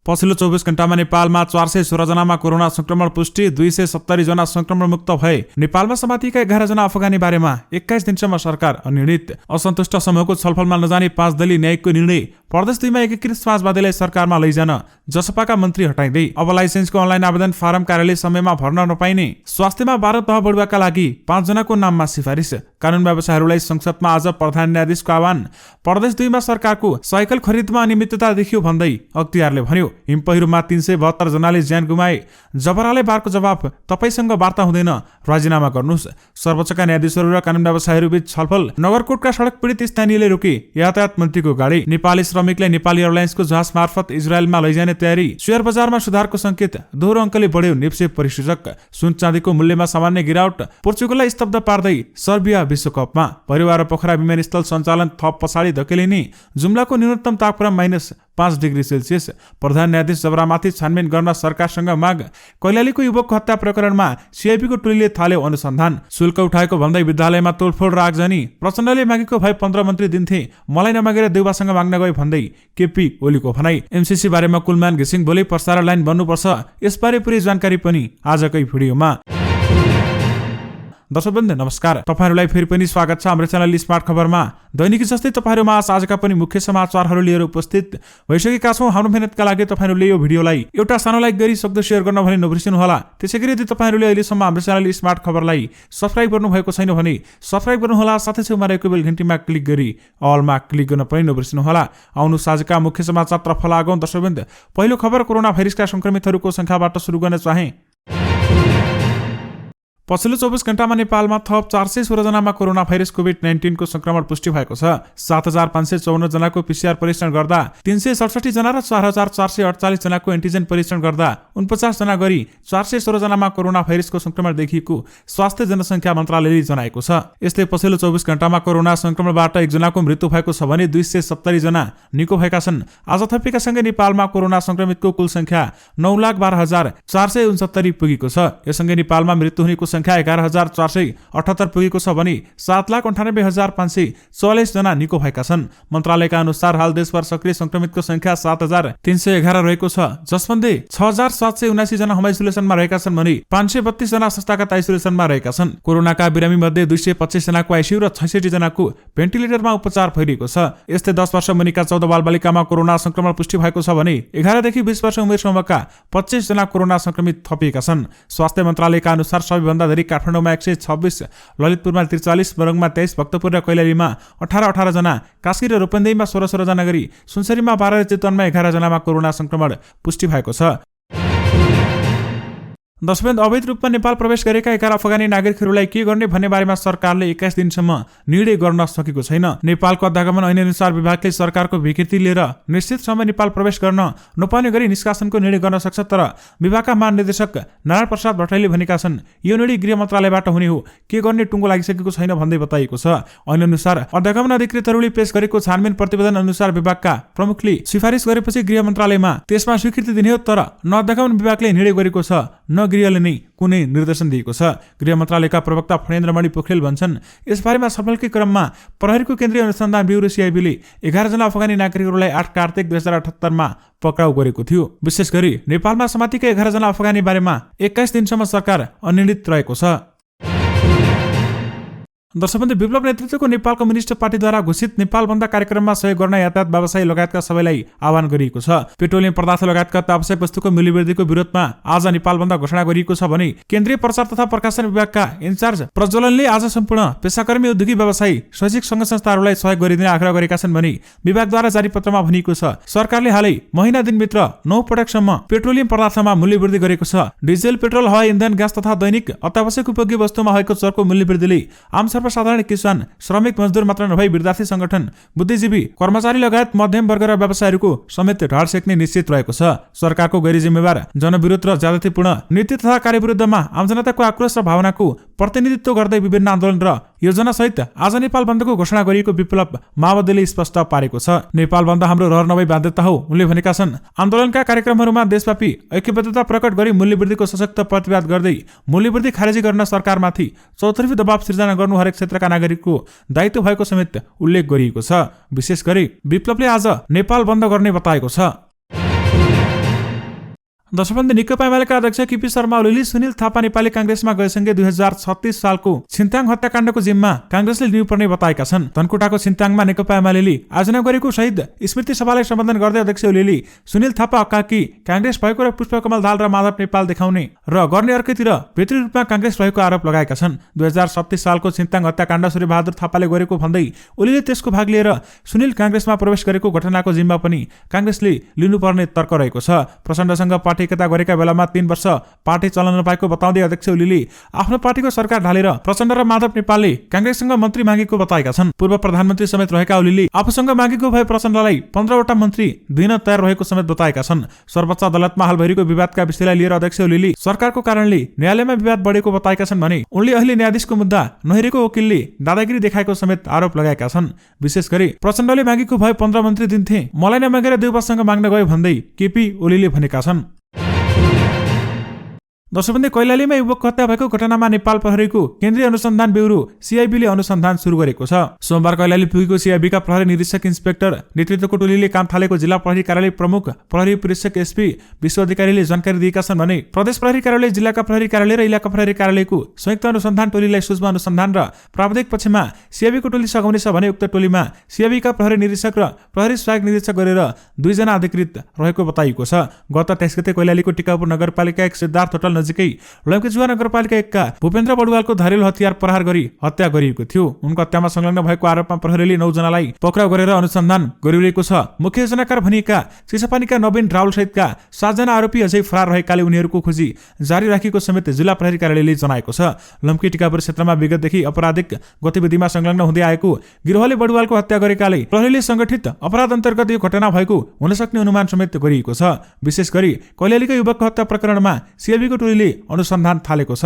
पछिल्लो 24 घण्टामा नेपालमा 416 जनामा कोरोना संक्रमण पुष्टि, 270 जना संक्रमण मुक्त भए। नेपालमा समातिएका 11 जना अफगानी बारेमा 21 दिनसम्म सरकार अनिर्णित। असन्तुष्ट समूहको छलफलमा नजाने 5 दलीय न्यायिकको निर्णय। प्रदेश 2 मा एकीकृत समाजवादीलाई सरकारमा लैजान जसपाका मन्त्री हटाइँदै। अब लाइसेन्सको अनलाइन आवेदन फारम कार्यालय समयमा भर्न नपाइने। स्वास्थ्यमा भारत बढुवाका लागि 5 जनाको नाममा सिफारिस। कानून व्यवसायीहरूलाई संसदमा आज प्रधान न्यायाधीशको आह्वान। प्रदेश 2 मा सरकारको साइकल खरिदमा अनियमितता देखियो भन्दै अख्तियारले भन्यो। हिमपहिरोमा 372 जनाले ज्यान गुमाए। जबराले बारको जवाफ, तपाईसँग वार्ता हुँदैन, राजीनामा गर्नुस्। सर्वोच्चका न्यायाधीशहरू र कानून व्यवसायीहरू बीच छलफल। नगरकोटका सडक पीडित स्थानीयले रोके यातायात मन्त्रीको गाडी। नेपाली श्रमिकलाई नेपाली एयरलाइन्सको जहाज मार्फत इजरायलमा लैजाने तयारी। शेयर बजारमा सुधारको संकेत, दोहोरो अङ्कले बढ्यो नेप्से परिसूचक। सुन चाँदीको मूल्यमा सामान्य गिरावट। पोर्चुगललाई स्तब्ध पार्दै सर्बिया विश्वकपमा। परिवार र पोखरा विमानस्थल सञ्चालन थप पछाडि धकेलिने। जुम्लाको न्यूनतम तापक्रम -5 डिग्री सेल्सियस। प्रधान न्यायाधीश जबरामाथि छानबिन गर्न सरकारसँग माग। कैलालीको युवकको हत्या प्रकरणमा सिआइपीको टोलीले थाल्यो अनुसन्धान। शुल्क उठाएको भन्दै विद्यालयमा तोडफोड र आगजनी। प्रचण्डले मागेको भए 15 मन्त्री दिन्थे, मलाई नमागेर देउबासँग माग्न गए भन्दै केपी ओलीको भनाई। एमसीसी बारेमा कुलमान घिसिङ बोले प्रसारण लाइन बन्नुपर्छ। यसबारे पुरै जानकारी पनि आजकै भिडियोमा। दर्शकवृन्द नमस्कार, तपाईहरुलाई फेरि पनि स्वागत छ हाम्रो च्यानल स्मार्ट खबरमा। दैनिकी जस्तै तपाईहरुमा आजका पनि मुख्य समाचारहरू लिएर उपस्थित भइसकेका छौं। हाम्रो मेहनतका लागि तपाईहरुले यो भिडियोलाई एउटा सानो लाइक गरी सक्दो शेयर गर्न भने नबिर्सिनु होला। त्यसैगरी यदि तपाईहरुले अहिलेसम्म हाम्रो च्यानल स्मार्ट खबरलाई सब्स्क्राइब गर्नु भएको छैन भने सब्स्क्राइब गर्नु होला। साथै छेउमा रहेको बेल घण्टीमा क्लिक गरी अलमा क्लिक गर्न पनि नबिर्सिनु होला। आउनु आजका मुख्य समाचारतर्फ लागौं। दर्शकवृन्द, पहिलो खबर कोरोना भाइरसका संक्रमितहरूको संख्याबाट सुरु गर्न चाहे। पछिल्लो 24 घण्टामा नेपालमा थप 416 जनामा कोरोना भाइरस कोभिड-19 को संक्रमण पुष्टि भएको छ। 7554 जनाको पीसीआर परीक्षण गर्दा 367 जना र 4448 जनाको एन्टिजेन परीक्षण गर्दा 49 जना गरी 416 जनामा कोरोना भाइरसको संक्रमण देखिएको स्वास्थ्य जनसङ्ख्या मन्त्रालयले जनाएको छ। यस्तै पछिल्लो 24 घण्टामा कोरोना संक्रमणबाट 1 जनाको मृत्यु भएको छ भने 270 जना निको भएका छन्। आज थपिएका सँगै नेपालमा कोरोना संक्रमितको कुल संख्या 9,12,469 पुगेको छ। यससँगै नेपालमा मृत्यु हुनेको संख्या 11,478 पुगेको छ भने 7,98,544 जना निको भएका छन्। मन्त्रालयका अनुसार हाल देशभर सक्रिय संक्रमितको संख्या 7,311 रहेको छ, जसमध्ये 6,779 जना होम आइसोलेसनमा रहेका छन् भने 532 जना संस्थागत आइसोलेसनमा रहेका छन्। कोरोनाका बिरामी मध्ये 225 जनाको आइसियु र 66 जनाको भेन्टिलेटरमा उपचार भइरहेको छ। यस्तै 10 वर्ष मुनिका 14 बालबालिकामा कोरोना संक्रमण पुष्टि भएको छ भने 11 देखि 20 वर्ष उमेर समूहका 25 जना कोरोना संक्रमित थपिएका छन्। स्वास्थ्य मन्त्रालयका अनुसार सबैभन्दा धेरै काठमाडौँमा 126, ललितपुरमा 43, बरङमा 23, भक्तपुर र कैलालीमा 18 जना, कास्की र रूपन्देहीमा 16 जना गरी, सुनसरीमा 12 र चितवनमा 11 जनामा कोरोना संक्रमण पुष्टि भएको छ। दर्शकवृन्द, अवैध रूपमा नेपाल प्रवेश गरेका 11 अफगानी नागरिकहरूलाई के गर्ने भन्ने बारेमा सरकारले 21 दिनसम्म निर्णय गर्न सकेको छैन। नेपालको आगमन ऐन अनुसार विभागले सरकारको विकृति लिएर निश्चित समय नेपाल प्रवेश गर्न नपाउने गरी निष्कासनको निर्णय गर्न सक्छ। तर विभागका महानिर्देशक नारायण प्रसाद भट्टराईले भनेका छन्, यो निर्णय गृह मन्त्रालयबाट हुने हो, के गर्ने टुङ्गो लागिसकेको छैन भन्दै बताइएको छ। ऐन अनुसार आगमन अधिकृतहरूले पेश गरेको छानबिन प्रतिवेदन अनुसार विभागका प्रमुखले सिफारिस गरेपछि गृह मन्त्रालयमा त्यसमा स्वीकृति दिने हो। तर न आगमन विभागले निर्णय गरेको छ, न गृहले नै कुनै निर्देशन दिएको छ। गृह मन्त्रालयका प्रवक्ता फणेन्द्रमणि पोखरेल भन्छन्, यसबारेमा छलफलकै क्रममा प्रहरीको केन्द्रीय अनुसन्धान ब्युरो सिआइबीले 11 जना अफगानी नागरिकहरूलाई 8 कार्तिक 2078 मा पक्राउ गरेको थियो। विशेष गरी नेपालमा समातिएका 11 जना अफगानी बारेमा 21 दिनसम्म सरकार अनिर्णित रहेको छ। दर्शकवृन्द, विप्लव नेतृत्वको नेपाल कम्युनिस्ट पार्टीद्वारा घोषित नेपाल बन्द कार्यक्रममा सहयोग गर्न यातायात व्यवसायी लगायतका सबैलाई आह्वान गरिएको छ। पेट्रोलियम पदार्थ लगायतका आवश्यक वस्तुको मूल्यवृद्धिको विरोधमा आज नेपाल बन्द घोषणा गरिएको छ भने केन्द्रीय प्रचार तथा प्रकाशन विभागका इन्चार्ज प्रज्वलनले आज सम्पूर्ण पेशाकर्मी, उद्योगी, व्यवसायी, शैक्षिक संघ संस्थाहरूलाई सहयोग गरिदिने आग्रह गरेका छन् भने विभागद्वारा जारी पत्रमा भनिएको छ, सरकारले हालै महिना दिनभित्र 9 पटकसम्म पेट्रोलियम पदार्थमा मूल्यवृद्धि गरेको छ। डिजेल, पेट्रोल, हवाई इन्धन, ग्यास तथा दैनिक अत्यावश्यक उपयोगी वस्तुमा भएको चरको मूल्यवृद्धिले आम सर्वसाधारण किसान, श्रमिक, मजदुर मात्र नभई विद्यार्थी संगठन, बुद्धिजीवी, कर्मचारी लगायत मध्यम वर्ग र व्यवसायीहरूको समेत ढाड सेक्ने निश्चित रहेको छ। सरकारको गैर जिम्मेवार, जनविरोध र ज्यादतीपूर्ण नीति तथा कार्यविरुद्धमा आम जनताको आक्रोश र भावनाको प्रतिनिधित्व गर्दै विभिन्न आन्दोलन र योजना सहित आज नेपाल बन्दको घोषणा गरिएको विप्लव माओवादीले स्पष्ट पारेको छ। नेपाल बन्द हाम्रो रहर नभई बाध्यता हो, उनले भनेका छन्। आन्दोलनका कार्यक्रमहरूमा देशव्यापी ऐक्यबद्धता प्रकट गरी मूल्यवृद्धिको सशक्त प्रतिवाद गर्दै मूल्यवृद्धि खारेजी गर्न सरकारमाथि चौतर्फी दबाव सिर्जना गर्नु हरेक क्षेत्रका नागरिकको दायित्व भएको समेत उल्लेख गरिएको छ। विशेष गरी विप्लवले आज नेपाल बन्द गर्ने बताएको छ। दशबन्दी नेकपा एमालेका अध्यक्ष केपी शर्मा ओलीले सुनिल थापा नेपाली कांग्रेसमा गएसँगै 2036 सालको छिन्ताङ हत्याकाण्डको जिम्मा कांग्रेसले लिनुपर्ने बताएका छन्। धनकुटाको छिन्ताङमा नेकपा एमालेले आयोजना गरेको शहीद स्मृति सभालाई सम्बोधन गर्दै अध्यक्ष ओलीले सुनिल थापा अक्काकी कांग्रेस भएको र पुष्पकमल दाहाल र माधव नेपाल देखाउने र गर्ने अर्कैतिर भित्री रूपमा कांग्रेस रहेको आरोप लगाएका छन्। 2036 सालको छिन्ताङ हत्याकाण्ड सूर्यबहादुर थापाले गरेको भन्दै ओलीले त्यसको भाग लिएर सुनिल कांग्रेसमा प्रवेश गरेको घटनाको जिम्मा पनि कांग्रेसले लिनुपर्ने तर्क रहेको छ। प्रचण्डसँग पार्टी एकता गरेका बेलामा 3 वर्ष पार्टी चल्न नपाएको बताउँदै अध्यक्ष ओलीले आफ्नो पार्टीको सरकार ढालेर प्रचण्ड र माधव नेपालले कांग्रेससँग मन्त्री मागेको बताएका छन्। पूर्व प्रधानमन्त्री समेत रहेका ओलीले आफूसँग मागेको भए प्रचण्डलाई 15 वटा मन्त्री दिन तयार रहेको समेत बताएका छन्। सर्वोच्च अदालतमा हाल भइरहेको विवादका विषयलाई लिएर अध्यक्ष ओलीले सरकारको कारणले न्यायालयमा विवाद बढेको बताएका छन् भने उनले अहिले न्यायाधीशको मुद्दा नहेरेको वकिलले दादागिरी देखाएको समेत आरोप लगाएका छन्। विशेष गरी प्रचण्डले मागेको भए 15 मन्त्री दिन्थे, मलाई नमागेर देउपासँग माग्न गयो भन्दै केपी ओलीले भनेका छन्। दशबन्दी कैलालीमा युवकको हत्या भएको घटनामा नेपाल प्रहरीको केन्द्रीय अनुसन्धान ब्युरो सीआईबीले अनुसन्धान सुरु गरेको छ। सोमबार कैलाली पुगेको सीआईबीका प्रहरी निरीक्षक इन्सपेक्टर नेतृत्वको टोलीले काम थालेको जिल्ला प्रहरी कार्यालय प्रमुख प्रहरी प्रीक्षक एसपी विश्व अधिकारीले जानकारी दिएका छन् भने प्रदेश प्रहरी कार्यालय, जिल्लाका प्रहरी कार्यालय र इलाका प्रहरी कार्यालयको संयुक्त अनुसन्धान टोलीलाई सूक्ष्म अनुसन्धान र प्राविधिक पक्षमा सीआईबीको टोली सघाउनेछ भने उक्त टोलीमा सीआईबीका प्रहरी निरीक्षक र प्रहरी सहायक निरीक्षक गरेर 2 जना अधिकृत रहेको बताइएको छ। गत 23 गते कैलालीको टिकापुर नगरपालिका 1 सिद्धार्थ होटल नजिकै लम्कीजुवा नगरपालिका 1 का भूपेन्द्र बडुवालको धारिलो हतियार प्रहार गरी हत्या गरिएको थियो। उनको हत्यामा संलग्न भएको आरोपमा प्रहरीले 9 जनालाई पक्राउ गरेर अनुसन्धान गरिरहेको छ। मुख्य योजनाकार भनिएका चिसापानीका नवीन रावल सहितका 7 जना आरोपी अझै फरार रहेकाले उनीहरूको खोजी जारी राखेको समेत जिल्ला प्रहरी कार्यालयले जनाएको छ। लम्की टिकापुर क्षेत्रमा विगतदेखि आपराधिक गतिविधिमा संलग्न हुँदै आएको गिरोहले बडुवालको हत्या गरेकाले प्रहरीले संगठित अपराध अन्तर्गत यो घटना भएको हुन सक्ने अनुमान समेत गरिएको छ। विशेष गरी कैलालीका युवकको हत्या प्रकरणमा सीआईबीको टोलीले अनुसन्धान थालेको छ।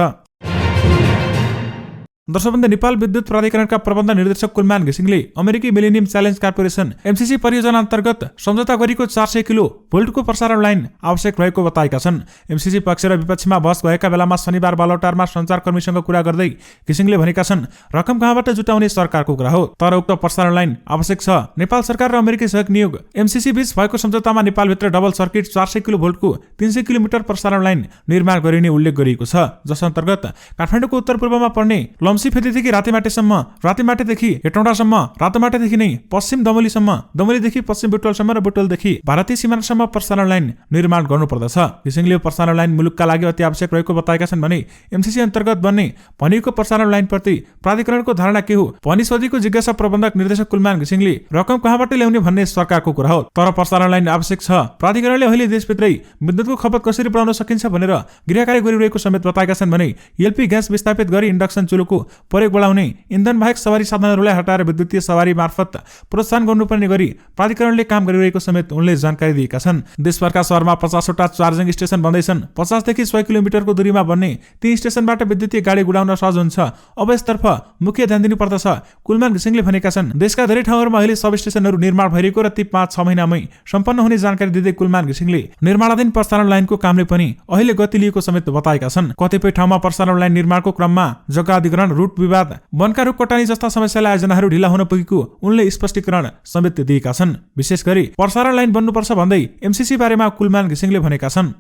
दशबन्दी नेपाल विद्युत प्राधिकरणका प्रबन्ध निर्देशक कुलमान घिसिङले अमेरिकी मिलेनियम च्यालेन्ज कर्पोरेसन एमसीसी परियोजना अन्तर्गत सम्झौता गरेको 400 किलो भोल्टको प्रसारण लाइन आवश्यक रहेको बताएका छन्। एमसीसी पक्ष र विपक्षमा बहस भएका बेलामा शनिबार बालौटारमा सञ्चारकर्मीसँग कुरा गर्दै घिसिङले भनेका छन् रकम कहाँबाट जुटाउने सरकारको कुरा हो, तर उक्त प्रसारण लाइन आवश्यक छ। नेपाल सरकार र अमेरिकी सहयोग नियोग एमसीसी बीच भएको सम्झौतामा नेपालभित्र डबल सर्किट 400 किलो भोल्टको 300 किलोमिटर प्रसारण लाइन निर्माण गरिने उल्लेख गरिएको छ, जस अन्तर्गत काठमाडौँको उत्तर पूर्वमा पर्ने फेदीदेखि रातेमाटेसम्म, रातेमाटेदेखि हेटौँडासम्म, रातेमाटेदेखि नै पश्चिम दमोलीसम्म, दमोलीदेखि पश्चिम बुटवलसम्म र बुटवलदेखि भारतीय सीमानासम्म प्रसारण लाइन निर्माण गर्नुपर्दछ। घिसिङले प्रसारण लाइन मुलुकका लागि अति आवश्यक रहेको बताएका छन् भने एमसीसी अन्तर्गत बन्ने भनिएको प्रसारण लाइनप्रति प्राधिकरणको धारणा के हो भनी सोधेको जिज्ञासा प्रबन्धक निर्देशक कुलमान घिसिङले रकम कहाँबाट ल्याउने भन्ने सरकारको कुरा हो, तर प्रसारण लाइन आवश्यक छ। प्राधिकरणले अहिले देशभित्रै विद्युतको खपत कसरी बढाउन सकिन्छ भनेर गृहकार्य गरिरहेको समेत बताएका छन् भने एलपी ग्यास विस्थापित गरी इन्डक्सन चुलोको प्रयोग बढाउने, इन्धन बाहेक सवारी साधनहरूलाई हटाएर विद्युतीय सवारी मार्फत प्रोत्साहन गर्नुपर्ने गरी प्राधिकरणले काम गरिरहेको समेत उनले जानकारी दिएका छन्। देशभरका शहरमा 50 वटा चार्जिङ स्टेसन बन्दैछन्। 50 देखि 100 किलोमिटरको दूरीमा बन्ने ती स्टेसनबाट विद्युतीय गाडी गुडाउन सहज हुन्छ। अब यसतर्फ मुख्य ध्यान दिनुपर्दछ, कुलमान घिसिङले भनेका छन्। देशका धेरै ठाउँहरूमा अहिले सब स्टेसनहरू निर्माण भइरहेको र ती 5-6 महिनामै सम्पन्न हुने जानकारी दिँदै कुलमान घिसिङले निर्माणाधीन प्रसारण लाइनको कामले पनि अहिले गति लिएको समेत बताएका छन्। कतिपय ठाउँमा प्रसारण लाइन निर्माणको क्रममा जग्गा अधिग्रहण, रुट विवाद, वनका रुख कटानी जस्ता समस्यालाई आयोजनाहरू ढिला हुन पुगेको उनले स्पष्टीकरण समेत दिएका छन्। विशेष गरी प्रसारण लाइन बन्नुपर्छ भन्दै एमसीसी बारेमा कुलमान घिसिङले भनेका छन्।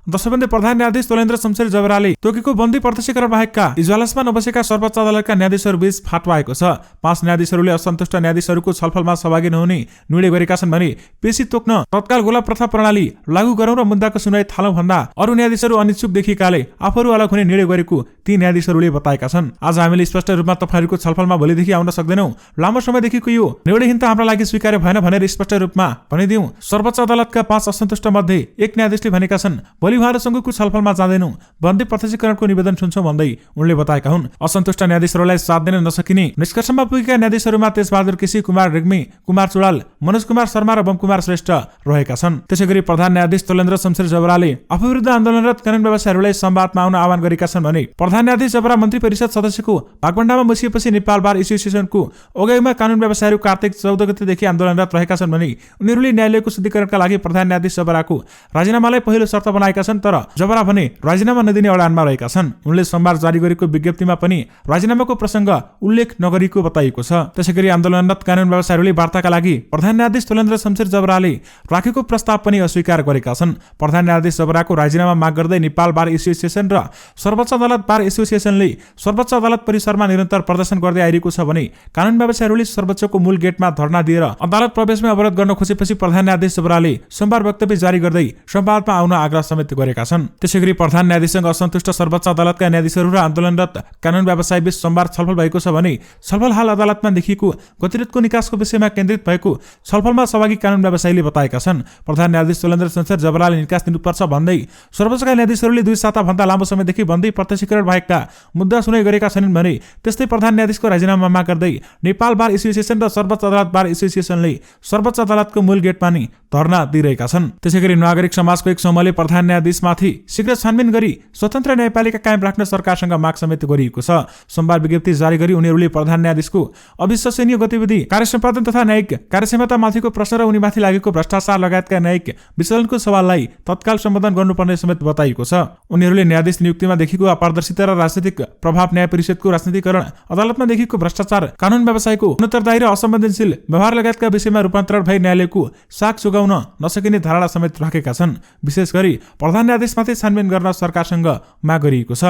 दशबन्दी प्रधान न्यायाधीश तोलेन्द्र शमशेर जबराले तोकेको बन्दी प्रत्यक्षीकरण बाहेकका इजलासमा नबसेका सर्वोच्च अदालतका न्यायाधीशहरू बीच फाटो आएको छ। 5 न्यायाधीशहरूले असन्तुष्ट न्यायाधीशहरूको छलफलमा सहभागी नहुने निर्णय गरेका छन् भने पेशी तोक्न तत्काल गोला प्रथा प्रणाली लागू गरौँ र मुद्दाको सुनवाई थालौँ भन्दा अरू न्यायाधीशहरू अनिच्छुक देखिएकाले आफूहरू अलग हुने निर्णय गरेको ती न्यायाधीशहरूले बताएका छन्। आज हामीले स्पष्ट रूपमा तपाईँहरूको छलफलमा भोलिदेखि आउन सक्दैनौँ। लामो समयदेखिको यो निर्णयहीन त हाम्रा लागि स्वीकार्य भएन भनेर स्पष्ट रूपमा भनिदिउँ। सर्वोच्च अदालतका 5 असन्तुष्ट मध्ये एक न्यायाधीशले भनेका छन् भोलि उहाँहरूसँगको छलफलमा जाँदैनौँ, बन्दी प्रत्यक्षीकरणको निवेदन सुन्छौँ भन्दै उनले बताएका हुन्। असन्तुष्ट न्यायाधीशहरूलाई साथ दिन नसकिने निष्कर्षमा पुगेका न्यायाधीशहरूमा तेजबहादुर केसी, कुमार रेग्मी, कुमार चुडाल, मनोज कुमार शर्मा र बम कुमार श्रेष्ठ रहेका छन्। त्यसैगरी प्रधान न्यायाधीश तोलेन्द्र शमशेर जबराले आफू विरुद्ध आन्दोलनरत कानुन व्यवसायीहरूलाई संवादमा आउन आह्वान गरेका छन् भने प्रधान न्यायाधीश जबरा मन्त्री परिषद सदस्यको भागभण्डामा मुसिएपछि नेपाल बार एसोसिएसनको अगुवाईमा कानुन व्यवसायीहरू कार्तिक 14 गतेदेखि आन्दोलनरत रहेका छन् भने उनीहरूले न्यायालयको शुद्धिकरणका लागि प्रधान न्यायाधीश जबराको राजीनामालाई पहिलो शर्त बनाएका गरेका छन्, तर जबरा भने राजीनामा नदिने अडानमा रहेका छन्। उनले सोमबार जारी गरेको विज्ञप्तिमा पनि राजीनामाको प्रसङ्ग उल्लेख नगरेको बताइएको छ। त्यसैगरी आन्दोलनरत कानुन व्यवसायीहरूले वार्ताका लागि प्रधान न्यायाधीश तुलेन्द्र शमशेर जबराले राखेको प्रस्ताव पनि अस्वीकार गरेका छन्। प्रधान न्यायाधीश जबराको राजीनामा माग गर्दै नेपाल बार एसोसिएसन र सर्वोच्च अदालत बार एसोसिएसनले सर्वोच्च अदालत परिसरमा निरन्तर प्रदर्शन गर्दै आइरहेको छ भने कानुन व्यवसायीहरूले सर्वोच्चको मूल गेटमा धरना दिएर अदालत प्रवेशमा अवरोध गर्न खोजेपछि प्रधान न्यायाधीश जबराले सोमबार वक्तव्य जारी गर्दै संवादमा आउन आग्रह समेत गरेका छन्। त्यसैगरी प्रधान न्यायाधीशसँग असन्तुष्ट सर्वोच्च अदालतका न्यायाधीशहरू र आन्दोलनरत कानुन व्यवसायी बीच सोमबार छलफल भएको छ भने छलफल हाल अदालतमा देखिएको गतिरोधको निकासको विषयमा केन्द्रित भएको छलफलमा सहभागी कानुन व्यवसायीले बताएका छन्। प्रधान न्यायाधीश तुलेन्द्र शमशेर जबराले निकास दिनुपर्छ भन्दै सर्वोच्चका न्यायाधीशहरूले 2 साताभन्दा लामो समयदेखि भन्दै प्रत्यक्षीकरण भएका मुद्दा सुनाइ गरेका छन् भने त्यस्तै प्रधान न्यायाधीशको राजीनामा माग गर्दै नेपाल बार एसोसिएसन र सर्वोच्च अदालत बार एसोसिएसनले सर्वोच्च अदालतको मूल गेटमा नि धरना दिइरहेका छन्। त्यसैगरी नागरिक समाजको एक समूहले प्रधान न्यायाधीशमाथि शीघ्र छानबिन गरी स्वतन्त्र न्यायपालिका कायम राख्न सरकारसँग माग समेत गरिएको छ। सोमबार विज्ञप्ति जारी गरी उनीहरूले प्रधान न्यायाधीशको अविश्वसनीय गतिविधि, कार्य सम्पादन तथा न्यायिक कार्यक्षमतामाथिको प्रश्न र उनीमाथि लागेको भ्रष्टाचार लगायतका न्यायिक विचलनको सवाललाई तत्काल सम्बोधन गर्नुपर्ने समेत बताइएको छ। उनीहरूले न्यायाधीश नियुक्तिमा देखिएको अपारदर्शिता र राजनीतिक प्रभाव, न्याय परिषदको राजनीतिकरण, अदालतमा देखिएको भ्रष्टाचार, कानुन व्यवसायको अनुत्तरदायी र असंवेदनशील व्यवहार लगायतका विषयमा रूपान्तरण भई न्यायालयको साख जोगाउन नसकिने धारणा समेत राखेका छन्। विशेष गरी प्रधान न्यायाधीशमाथि छानबिन गर्न सरकारसँग माग गरिएको छ।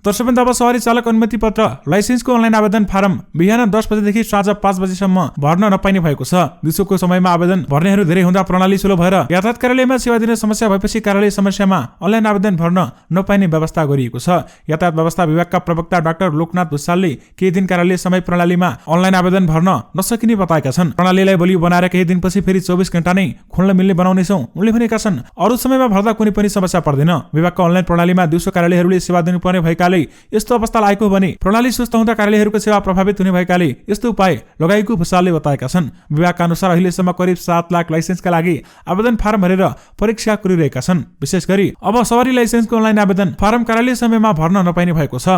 दर्शकवृन्द, अब सवारी चालक अनुमति पत्र लाइसेन्सको अनलाइन आवेदन फारम बिहान 10 बजेदेखि साँझ 5 बजेसम्म भर्न नपाइने भएको छ। दिउँसोको समयमा आवेदन भर्नेहरू धेरै हुँदा प्रणाली स्लो भएर यातायात कार्यालयमा सेवा दिन समस्या भएपछि कार्यालय समस्यामा अनलाइन आवेदन भर्न नपाइने व्यवस्था गरिएको छ। यातायात व्यवस्था विभागका प्रवक्ता डाक्टर लोकनाथ भुसालले केही दिन कार्यालय समय प्रणालीमा अनलाइन आवेदन भर्न नसकिने बताएका छन्। प्रणालीलाई बलियो बनाएर केही दिनपछि फेरि 24 घण्टा नै खोल्न मिल्ने बनाउनेछौँ उनले भनेका छन्। अरू समयमा भर्दा कुनै पनि समस्या पर्दैन। विभागका अनलाइन प्रणालीमा दिउँसो कार्यालयहरूले सेवा दिनुपर्ने भएकाले यस्तो अवस्था आएको भने प्रणाली सुस्त हुँदा कार्यालयहरूको सेवा प्रभावित हुने भएकाले यस्तो उपाय लगाएको भुसालले बताएका छन्। विभागका अनुसार अहिलेसम्म करिब 7 लाख लाइसेन्सका लागि आवेदन फारम भरेर परीक्षा गरिरहेका छन्। विशेष गरी अब सवारी लाइसेन्सको अनलाइन आवेदन फारम कार्यालय समयमा भर्न नपाइने भएको छ।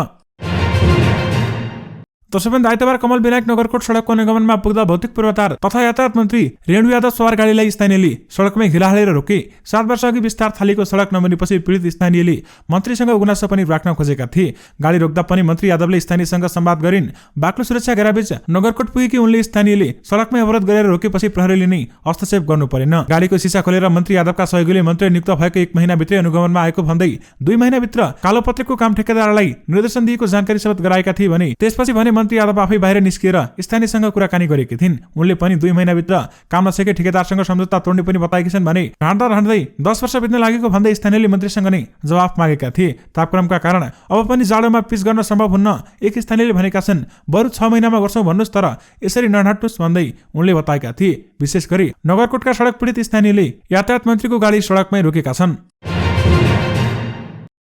दर्शकवृन्द, आइतबार कमल विनायक नगरकोट सडकको निगमनमा पुग्दा भौतिक पूर्वाधार तथा यातायात मन्त्री रेणु यादव सवार गाडीलाई स्थानीयले सडकमै घिला हालेर रोके। 7 वर्ष अघि विस्तार थालेको सडक नबनेपछि पीडित स्थानीयले मन्त्रीसँग गुनासो पनि राख्न खोजेका थिए। गाडी रोक्दा पनि मन्त्री यादवले स्थानीयसँग संवाद गरिन्। बाक्लो सुरक्षा घेराबीच नगरकोट पुगेकी उनले स्थानीयले सडकमै अवरोध गरेर रोकेपछि प्रहरीले नै हस्तक्षेप गर्नु परेन। गाडीको सिसा खोलेर मन्त्री यादवका सहयोगीले मन्त्री नियुक्त भएको 1 महिनाभित्रै अनुगमनमा आएको भन्दै 2 महिनाभित्र कालोपत्रेको काम ठेकेदारलाई निर्देशन दिएको जानकारी समेत गराएका थिए भने त्यसपछि भने मन्त्री यादव आफै बाहिर निस्किएर स्थानीयसँग कुराकानी गरेकी थिइन्। उनले पनि 2 महिनाभित्र काम नसकेकै ठेकेदारसँग सम्झौता तोड्ने पनि बताएकी छन् भने ढाँड्दै 10 वर्ष बित्न लागेको भन्दै स्थानीयले मन्त्रीसँग नै जवाफ मागेका थिए। तापक्रमका कारण अब पनि जाडोमा पिच गर्न सम्भव हुन्न एक स्थानीयले भनेका छन्। बरु 6 महिनामा गर्छौं भन्नुस्, तर यसरी नढाट्नुस् भन्दै उनले बताएका थिए। विशेष गरी नगरकोटका सडक पीडित स्थानीयले यातायात मन्त्रीको गाडी सडकमै रोकेका छन्।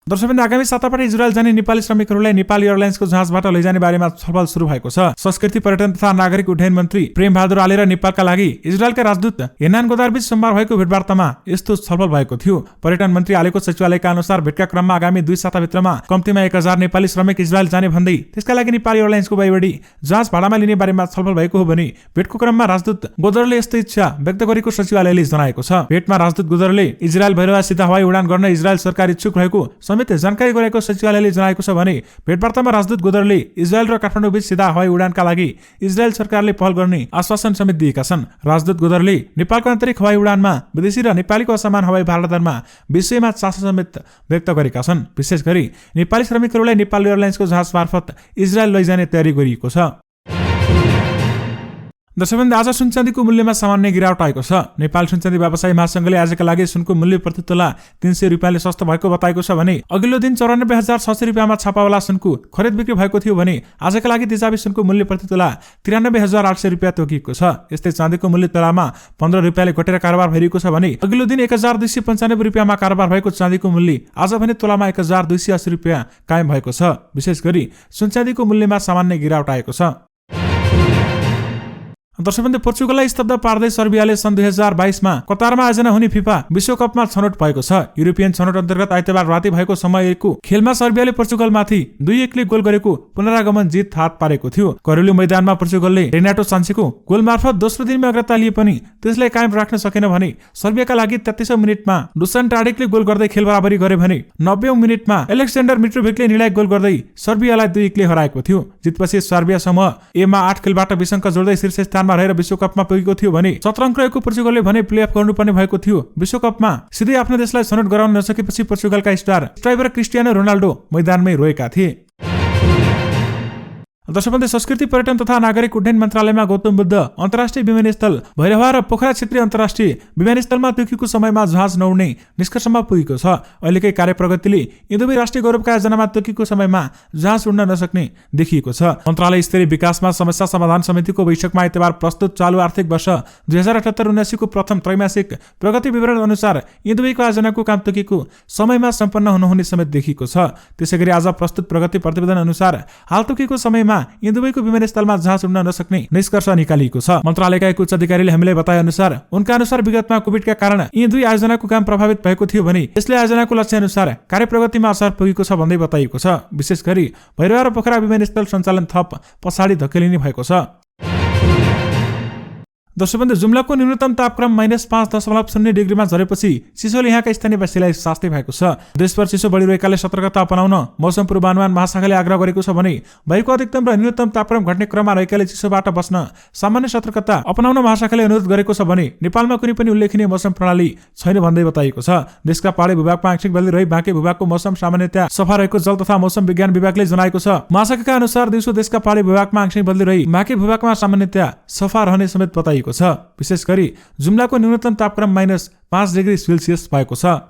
दर्शकवृन्द, आगामी साताबाट इजरायल जाने नेपाली श्रमिकहरूलाई नेपाली एयरलाइन्सको जहाजबाट लैजाने बारेमा छलफल सुरु भएको छ। संस्कृति, पर्यटन तथा नागरिक उड्डयन मन्त्री प्रेम बहादुर आले र नेपालका लागि इजरायलका राजदूत हेनान गोदारबीच सोमबार भएको भेटवार्तामा यस्तो छलफल भएको थियो। पर्यटन मन्त्री आलेको सचिवालयका अनुसार भेटका क्रममा आगामी 2 साताभित्रमा कम्तीमा 1000 नेपाली श्रमिक इजरायल जाने भन्दै त्यसका लागि नेपाली एयरलाइन्सको बाइबडी जहाज भाडामा लिने बारेमा छलफल भएको हो भने भेटको क्रममा राजदूत गोदरले यस्तो इच्छा व्यक्त गरेको सचिवालयले जनाएको छ। भेटमा राजदूत गोदरले इजरायल भएर सिधा हवाई उडान गर्न इजरायल सरकार इच्छुक रहेको समेत जानकारी गराएको सचिवालयले जनाएको छ भने भेटवार्तामा राजदूत गोदरले इजरायल र काठमाडौँ बीच सिधा हवाई उडानका लागि इजरायल सरकारले पहल गर्ने आश्वासन समेत दिएका छन्। राजदूत गोदरले नेपालको आन्तरिक हवाई उडानमा विदेशी र नेपालीको असमान हवाई भाडादरमा विषयमा चासो समेत व्यक्त गरेका छन्। विशेष गरी नेपाली श्रमिकहरूलाई नेपाल एयरलाइन्सको जहाज मार्फत इजरायल लैजाने तयारी गरिएको छ। दर्शकवृन्द, आज सुन चाँदीको मूल्यमा सामान्य गिरावट आएको छ। नेपाल सुनचाँदी व्यवसायी महासंघले आजका लागि सुनको मूल्य प्रति तोला 300 रुपियाँले सस्तो भएको बताएको छ भने अघिल्लो दिन 94,600 रुपियाँमा छापावाला सुनको खरिद बिक्री भएको थियो भने आजका लागि तेजाबी सुनको मूल्य प्रति तोला 93,800 रुपियाँ तोकिएको छ। यस्तै चाँदीको मूल्य तोलामा 15 रुपियाँले घटेर कारोबार भइरहेको छ भने अघिल्लो दिन 1295 रुपियाँमा कारोबार भएको चाँदीको मूल्य आज भने तोलामा 1280 रुपियाँ कायम भएको छ। विशेष गरी सुनचाँदीको मूल्यमा सामान्य गिरावट आएको छ। दर्शकवृन्द, पोर्चुगललाई स्तब्ध पार्दै सर्बियाले सन् 2022मा कतारमा आयोजना हुने फिफा विश्वकपमा छनौट भएको छ। युरोपियन छनौट अन्तर्गत आइतबार राति भएको समयको खेलमा सर्बियाले पोर्चुगलमाथि 2-1ले गोल गरेको पुनरागमन जित हात पारेको थियो। घरेलु मैदानमा पोर्चुगलले रेनाटो सान्चेको गोल मार्फत दोस्रो दिनमै अग्रता लिए पनि त्यसलाई कायम राख्न सकेन भने सर्बियाका लागि 33औं मिनेटमा डुसान टाडिकले गोल गर्दै खेल बराबरी गरे भने 90औं मिनेटमा एलेक्सेन्डर मिट्रोभिकले निर्णायक गोल गर्दै सर्बियालाई 2-1ले हराएको थियो। जितपछि सर्बिया समूह एमा 8 खेलबाट 20 अङ्क जोड्दै शीर्ष स्थानमा रहेर विश्वकपमा पुगेको थियो भने 17 अङ्क रहेको पोर्चुगलले भने प्लेअफ गर्नुपर्ने भएको थियो। विश्वकपमा सिधै आफ्नो देशलाई छनौट गराउन नसकेपछि पोर्चुगलका स्ट्राइकर क्रिस्टियानो रोनाल्डो मैदानमै रोएका थिए। दर्शकवृन्द, संस्कृति पर्यटन तथा नागरिक उड्डयन मन्त्रालयमा गौतम बुद्ध अन्तर्राष्ट्रिय विमानस्थल भैरहवा र पोखरा क्षेत्रीय अन्तर्राष्ट्रिय विमानस्थलमा तोकिएको समयमा जहाज नउड्ने निष्कर्षमा पुगेको छ। अहिलेकै कार्यप्रगतिले यी दुवै राष्ट्रिय गौरवका आयोजनामा तोकिएको समयमा जहाज उड्न नसक्ने देखिएको छ। मन्त्रालय स्तरीय विकासमा समस्या समाधान समितिको बैठकमा आइतबार प्रस्तुत चालु आर्थिक वर्ष 2078-79 को प्रथम त्रैमासिक प्रगति विवरण अनुसार यी दुवैको आयोजनाको काम तोकिएको समयमा सम्पन्न हुनुहुने समेत देखिएको छ। त्यसैगरी आज प्रस्तुत प्रगति प्रतिवेदन अनुसार हाल तोकिएको समयमा यी दुवैको विमानस्थलमा जहाज उड्न नसक्ने निष्कर्ष निकालिएको छ। मन्त्रालयका एक उच्च अधिकारीले हामीलाई बताए अनुसार उनका अनुसार विगतमा कोभिडका कारण यी दुई आयोजनाको काम प्रभावित भएको थियो भने यसले आयोजनाको लक्ष्य अनुसार कार्यप्रगतिमा असर पुगेको छ भन्दै बताइएको छ। विशेष गरी भैरहवा र पोखरा विमानस्थल सञ्चालन थप पछाडि धकेलिने भएको छ। दर्शकवृन्द, जुम्लाको न्यूनतम तापक्रम -5.0 डिग्रीमा झरेपछि चिसोले यहाँका स्थानीयवासीलाई शास्ति भएको छ। देशभर चिसो बढिरहेकाले सतर्कता अपनाउन मौसम पूर्वानुमान महाशाखाले आग्रह गरेको छ भने भएको अधिकतम र न्यूनतम तापक्रम घट्ने क्रममा रहेकाले चिसोबाट बस्न सामान्य सतर्कता अपनाउन महाशाखाले अनुरोध गरेको छ भने नेपालमा कुनै पनि उल्लेखनीय मौसम प्रणाली छैन भन्दै बताइएको छ। देशका पहाडी भूभागमा आंशिक बदली रही बाँकी भूभागको मौसम सामान्यतया सफा रहेको जल तथा मौसम विज्ञान विभागले जनाएको छ। महाशाखाका अनुसार दिउँसो देशका पहाडी भूभागमा आंशिक बदली रही बाँकी भूभागमा सामान्यतया सफा रहने समेत बताइएको छ। विशेष गरी जुम्लाको न्यूनतम तापक्रम -5 डिग्री सेल्सियस भएको छ।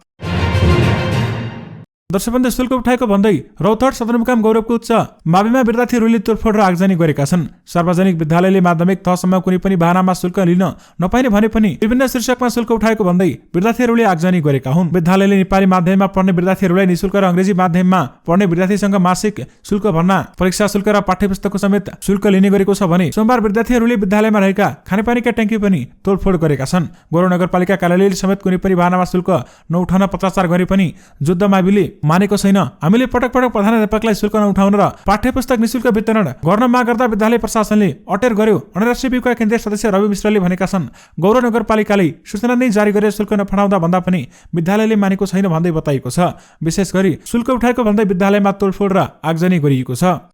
दर्शकवृन्द, शुल्क उठाएको भन्दै रौतहट सदरमुकाम गौरवको उच्च माविमा विद्यार्थीहरूले तोडफोड र आगजनी गरेका छन्। सार्वजनिक विद्यालयले माध्यमिक तहसम्म कुनै पनि बहानामा शुल्क लिन नपाइने भने पनि विभिन्न शीर्षकमा शुल्क उठाएको भन्दै विद्यार्थीहरूले आगजनी गरेका हुन्। विद्यालयले नेपाली माध्यममा पढ्ने विद्यार्थीहरूलाई निःशुल्क र अंग्रेजी माध्यममा पढ्ने विद्यार्थीसँग मासिक शुल्क भर्ना, परीक्षा शुल्क र पाठ्यपुस्तकको समेत शुल्क लिने गरेको छ भने सोमबार विद्यार्थीहरूले विद्यालयमा रहेका खानेपानीका ट्याङ्की पनि तोडफोड गरेका छन्। गौरव नगरपालिका कार्यालयले समेत कुनै पनि बहानामा शुल्क नउठाउन पत्राचार गरे पनि जुद्ध माविले मानेको छैन। हामीले पटक पटक प्रधानाध्यापकलाई शुल्क नउठाउन र पाठ्यपुस्तक निःशुल्क वितरण गर्न माग गर्दा विद्यालय प्रशासनले अटेर गर्यो। अन्तर्राष्ट्रिय वियुका केन्द्रीय सदस्य रवि मिश्रले भनेका छन्, गौरव नगरपालिकाले सूचना नै जारी गरेर शुल्क नफडाउँदा भन्दा पनि विद्यालयले मानेको छैन भन्दै बताइएको छ। विशेष गरी शुल्क उठाएको भन्दै विद्यालयमा तोडफोड र आगजनी गरिएको छ।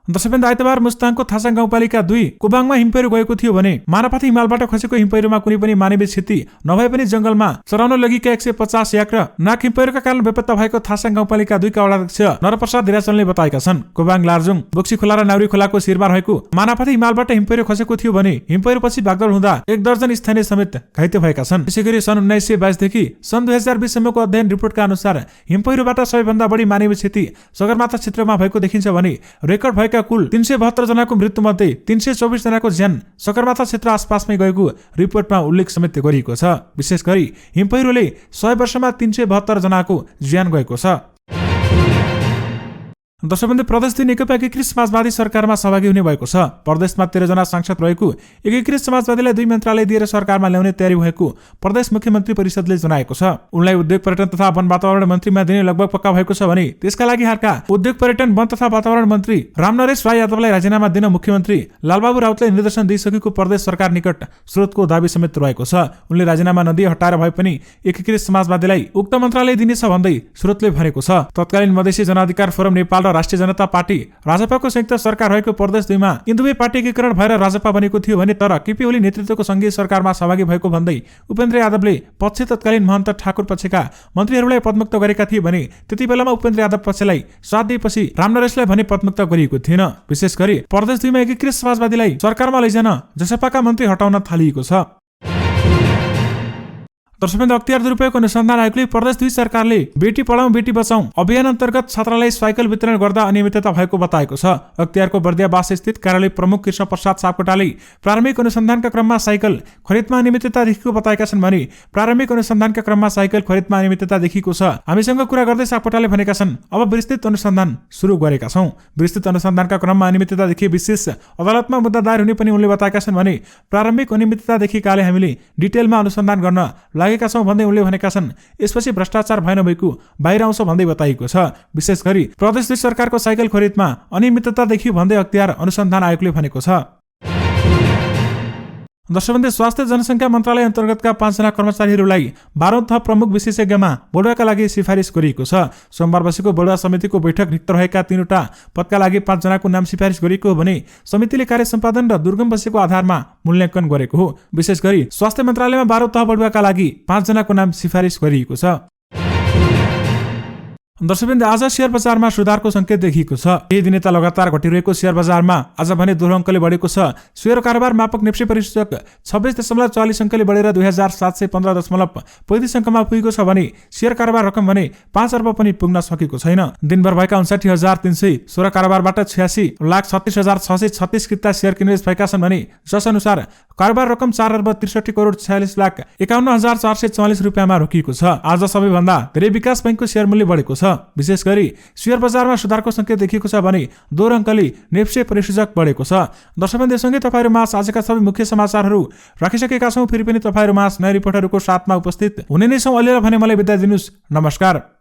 दर्शकवृन्द, आइतबार मुस्ताङको थासाङ गाउँपालिका 2 कुबाङमा हिमपैह्रो गएको थियो भने मानापाती हिमालबाट खसेको हिमपैह्रोमा कुनै पनि मानवीय क्षति नभए पनि जंगलमा चराउन लगेका 150 याक र नाक हिमपैह्रोका कारण बेपत्ता भएको थासाङ गाउँपालिका 2 का वडाध्यक्ष नरप्रसाद धिराचलले बताएका छन्। कुबाङ, लार्जुङ, बोक्सी खोला र नाउरी खोलाको शिरमा रहेको मानापाती हिमालबाट हिमपैह्रो खसेको थियो भने हिमपैह्रोपछि भागदौड हुँदा 1 दर्जन स्थानीय समेत घाइते भएका छन्। त्यसैगरी सन् 1922 देखि सन् 2020 सम्मको अध्ययन रिपोर्टका अनुसार हिमपैह्रोबाट सबैभन्दा बढी मानवीय क्षति सगरमाथा क्षेत्रमा भएको देखिन्छ भने रेकर्ड भएका कुल 372 जनाको मृत्यु मध्ये 324 जनाको ज्यान सगरमाथा क्षेत्र आसपासमै गएको रिपोर्टमा उल्लेख समेत गरिएको छ। विशेष गरी हिमपैह्रोले 100 वर्षमा 372 जनाको ज्यान गएको छ। दर्शकवृन्द, प्रदेश 2 नेकपा एकीकृत समाजवादी सरकारमा सहभागी हुने भएको छ। प्रदेशमा 13 जना सांसद रहेको एकीकृत समाजवादीलाई 2 मन्त्रालय दिएर सरकारमा ल्याउने तयारी भएको प्रदेश मुख्यमन्त्री परिषदले जनाएको छ। उनलाई उद्योग पर्यटन तथा वन वातावरण मन्त्रीमा दिने लगभग पक्का भएको छ भने त्यसका लागि हालका उद्योग पर्यटन वन तथा वातावरण मन्त्री रामनरेश राय यादवलाई राजीनामा दिन मुख्यमन्त्री लालबाबु राउतले निर्देशन दिइसकेको प्रदेश सरकार निकट स्रोतको दाबी समेत रहेको छ। उनले राजीनामा नदिए हटाएर भए पनि एकीकृत समाजवादीलाई उक्त मन्त्रालय दिनेछ भन्दै स्रोतले भनेको छ। तत्कालीन मधेसी जनअधिकार फोरम नेपाल राष्ट्रिय जनता पार्टी राजपाको संयुक्त सरकार रहेको प्रदेश 2 मा यी दुवै पार्टी एकीकरण भएर राजपा बनेको थियो भने तर केपी ओली नेतृत्वको संघीय सरकारमा सहभागी भएको भन्दै उपेन्द्र यादवले पक्ष तत्कालीन महन्त ठाकुर पक्षका मन्त्रीहरूलाई पदमुक्त गरेका थिए भने त्यति बेलामा उपेन्द्र यादव पक्षलाई साथ दिएपछि रामनरेशलाई भने पदमुक्त गरिएको थिएन। विशेष गरी प्रदेश 2 मा एकीकृत समाजवादीलाई सरकारमा लैजान जसपाका मन्त्री हटाउन थालिएको छ। दर्शकवृन्द, अख्तियार दुरुपयोगको अनुसन्धान आयोगले प्रदेश 2 सरकारले बेटी पढाऊ बेटी बचाऊ अभियान अन्तर्गत छात्रालाई साइकल वितरण गर्दा अनियमितता भएको बताएको छ। अख्तियारको बर्दियावास स्थित कार्यालय प्रमुख कृष्ण प्रसाद सापकोटाले प्रारम्भिक अनुसन्धानका क्रममा साइकल खरिदमा अनियमितता देखिएको बताएका छन् भने प्रारम्भिक अनुसन्धानका क्रममा साइकल खरिदमा अनियमितता देखिएको छ। हामीसँग कुरा गर्दै सापकोटाले भनेका छन्, अब विस्तृत अनुसन्धान सुरु गरेका छौं। विस्तृत अनुसन्धानका क्रममा अनियमितता देखिए विशेष अदालतमा मुद्दा दायर हुने पनि उनले बताएका छन् भने प्रारम्भिक अनियमितता देखिएकाले हामीले डिटेलमा अनुसन्धान गर्न लागेका छौं भन्दै उनले भनेका छन्। यसपछि भ्रष्टाचार भए नभएको बाहिर आउँछ भन्दै बताइएको छ। विशेष गरी प्रदेश 2 सरकारको साइकल खरिदमा अनियमितता देखियो भन्दै अख्तियार अनुसन्धान आयोगले भनेको छ। दर्शकवृन्द, स्वास्थ्य जनसङ्ख्या मन्त्रालय अन्तर्गतका 5 जना कर्मचारीहरूलाई 12औं थप प्रमुख विशेषज्ञमा बढुवाका लागि सिफारिस गरिएको छ। सोमबार बसेको बढुवा समितिको बैठक रिक्त रहेका 3वटा पदका लागि 5 जनाको नाम सिफारिस गरिएको हो भने समितिले कार्य सम्पादन र दुर्गम बसेको आधारमा मूल्याङ्कन गरेको हो। विशेष गरी स्वास्थ्य मन्त्रालयमा 12औं तह बढुवाका लागि 5 जनाको नाम सिफारिस गरिएको छ। दर्शकवृन्द, आज शेयर बजारमा सुधारको संकेत देखिएको छ। केही दिन यता लगातार घटिरहेको शेयर बजारमा आज भने दोहोरो अङ्कले बढेको छ। शेयर कारोबार मापक नेप्से परिसूचक 26.44 अङ्कले बढेर 2715.35 अङ्कमा पुगेको छ भने शेयर कारोबार रकम भने 5 अर्ब पनि पुग्न सकेको छैन। दिनभर भएका 59,316 कारोबारबाट 86,36,636 किता शेयर किनबेच भएका छन् भने जस अनुसार कारोबार रकम 4,63,46,51,444 रुपियाँमा रोकिएको छ। आज सबैभन्दा धेरै विकास बैंकको शेयर मूल्य बढेको छ। विशेष गरी शेयर बजारमा सुधारको संकेत देखिएको छ भने दोहोरो अङ्कले नेप्से परिसूचक बढेको छ। दर्शकवृन्द, सँगै तपाईहरुमा आजका सबै मुख्य समाचारहरू राखिसकेका छौं। फेरि पनि तपाईहरुमा नयाँ रिपोर्टहरूको साथमा उपस्थित हुने नै छौं। अलिअलि भने मलाई बिदा दिनुस्। नमस्कार।